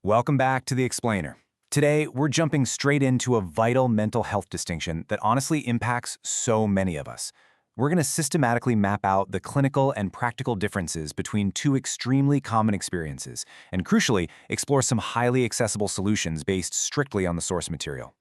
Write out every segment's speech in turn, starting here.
Welcome back to The Explainer. Today, we're jumping straight into a vital mental health distinction that honestly impacts so many of us. We're going to systematically map out the clinical and practical differences between two extremely common experiences, and crucially, explore some highly accessible solutions based strictly on the source material.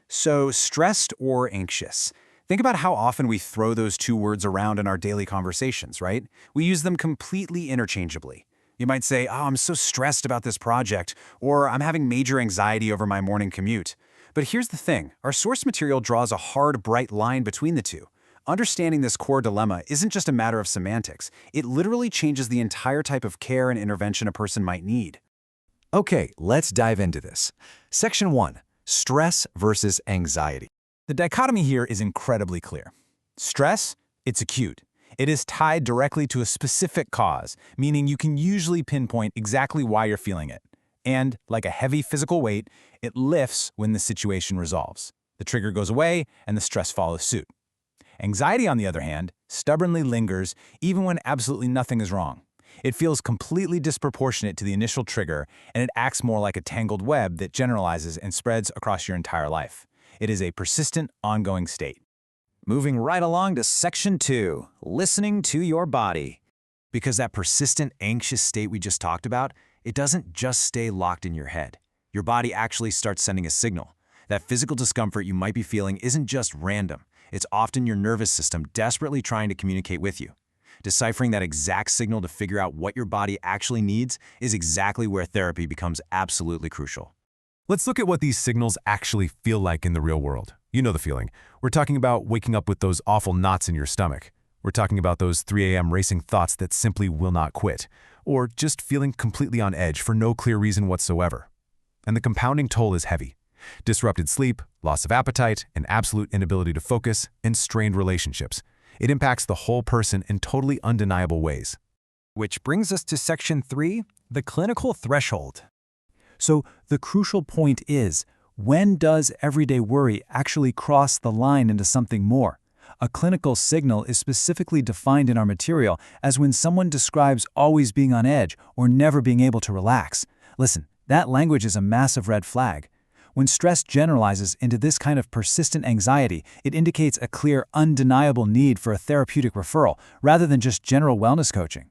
So, stressed or anxious? Think about how often we throw those two words around in our daily conversations, right? We use them completely interchangeably. You might say, "Oh, I'm so stressed about this project," or "I'm having major anxiety over my morning commute." But here's the thing, our source material draws a hard, bright line between the two. Understanding this core dilemma isn't just a matter of semantics. It literally changes the entire type of care and intervention a person might need. Okay, let's dive into this. Section 1. Stress versus anxiety. The dichotomy here is incredibly clear. Stress, it's acute. It is tied directly to a specific cause, meaning you can usually pinpoint exactly why you're feeling it. And, like a heavy physical weight, it lifts when the situation resolves. The trigger goes away, and the stress follows suit. Anxiety, on the other hand, stubbornly lingers even when absolutely nothing is wrong. It feels completely disproportionate to the initial trigger, and it acts more like a tangled web that generalizes and spreads across your entire life. It is a persistent, ongoing state. Moving right along to Section 2, listening to your body. Because that persistent, anxious state we just talked about, it doesn't just stay locked in your head. Your body actually starts sending a signal. That physical discomfort you might be feeling isn't just random. It's often your nervous system desperately trying to communicate with you. Deciphering that exact signal to figure out what your body actually needs is exactly where therapy becomes absolutely crucial. Let's look at what these signals actually feel like in the real world. You know the feeling. We're talking about waking up with those awful knots in your stomach. We're talking about those 3 a.m. racing thoughts that simply will not quit. Or just feeling completely on edge for no clear reason whatsoever. And the compounding toll is heavy. Disrupted sleep, loss of appetite, an absolute inability to focus, and strained relationships. It impacts the whole person in totally undeniable ways. Which brings us to Section 3, the clinical threshold. So the crucial point is, when does everyday worry actually cross the line into something more? A clinical signal is specifically defined in our material as when someone describes always being on edge or never being able to relax. Listen, that language is a massive red flag. When stress generalizes into this kind of persistent anxiety, it indicates a clear, undeniable need for a therapeutic referral rather than just general wellness coaching.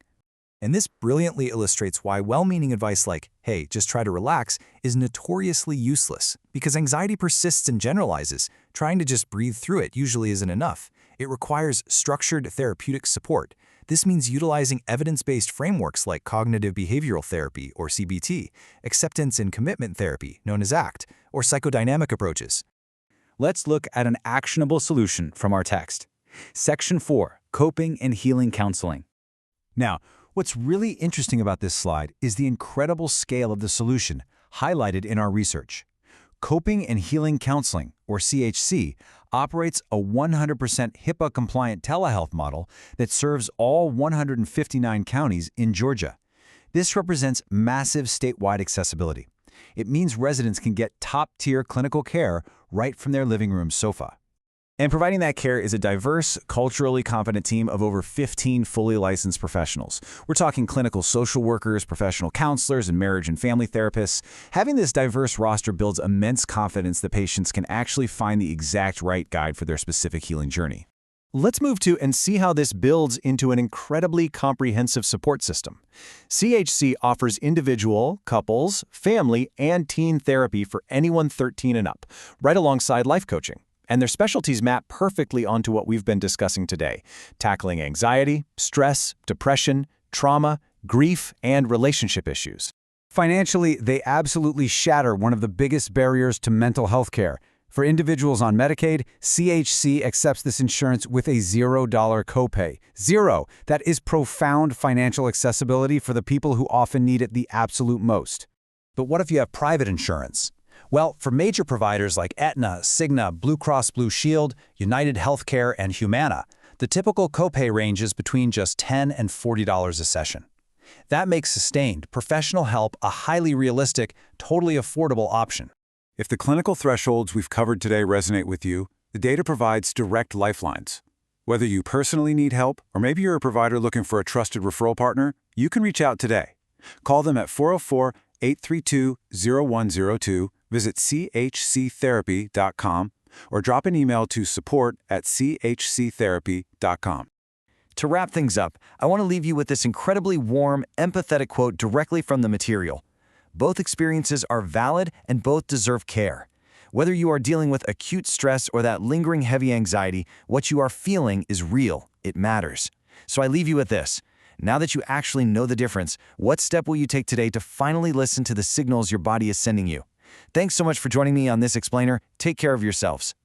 And this brilliantly illustrates why well-meaning advice like, "Hey, just try to relax," is notoriously useless. Because anxiety persists and generalizes, trying to just breathe through it usually isn't enough. It requires structured therapeutic support. This means utilizing evidence-based frameworks like cognitive behavioral therapy, or CBT, acceptance and commitment therapy, known as ACT, or psychodynamic approaches. Let's look at an actionable solution from our text. Section 4, Coping and Healing Counseling. Now, what's really interesting about this slide is the incredible scale of the solution highlighted in our research. Coping and Healing Counseling, or CHC, operates a 100% HIPAA-compliant telehealth model that serves all 159 counties in Georgia. This represents massive statewide accessibility. It means residents can get top-tier clinical care right from their living room sofa. And providing that care is a diverse, culturally competent team of over 15 fully licensed professionals. We're talking clinical social workers, professional counselors, and marriage and family therapists. Having this diverse roster builds immense confidence that patients can actually find the exact right guide for their specific healing journey. Let's move to and see how this builds into an incredibly comprehensive support system. CHC offers individual, couples, family, and teen therapy for anyone 13 and up, right alongside life coaching. And their specialties map perfectly onto what we've been discussing today, tackling anxiety, stress, depression, trauma, grief, and relationship issues. Financially, they absolutely shatter one of the biggest barriers to mental health care. For individuals on Medicaid, CHC accepts this insurance with a $0 copay. Zero! That is profound financial accessibility for the people who often need it the absolute most. But what if you have private insurance? Well, for major providers like Aetna, Cigna, Blue Cross Blue Shield, United Healthcare, and Humana, the typical copay ranges between just $10 and $40 a session. That makes sustained, professional help a highly realistic, totally affordable option. If the clinical thresholds we've covered today resonate with you, the data provides direct lifelines. Whether you personally need help or maybe you're a provider looking for a trusted referral partner, you can reach out today. Call them at 404 832-0102, visit chctherapy.com, or drop an email to support@chctherapy.com. To wrap things up, I want to leave you with this incredibly warm, empathetic quote directly from the material. Both experiences are valid and both deserve care. Whether you are dealing with acute stress or that lingering heavy anxiety, what you are feeling is real. It matters. So I leave you with this. Now that you actually know the difference, what step will you take today to finally listen to the signals your body is sending you? Thanks so much for joining me on this explainer. Take care of yourselves.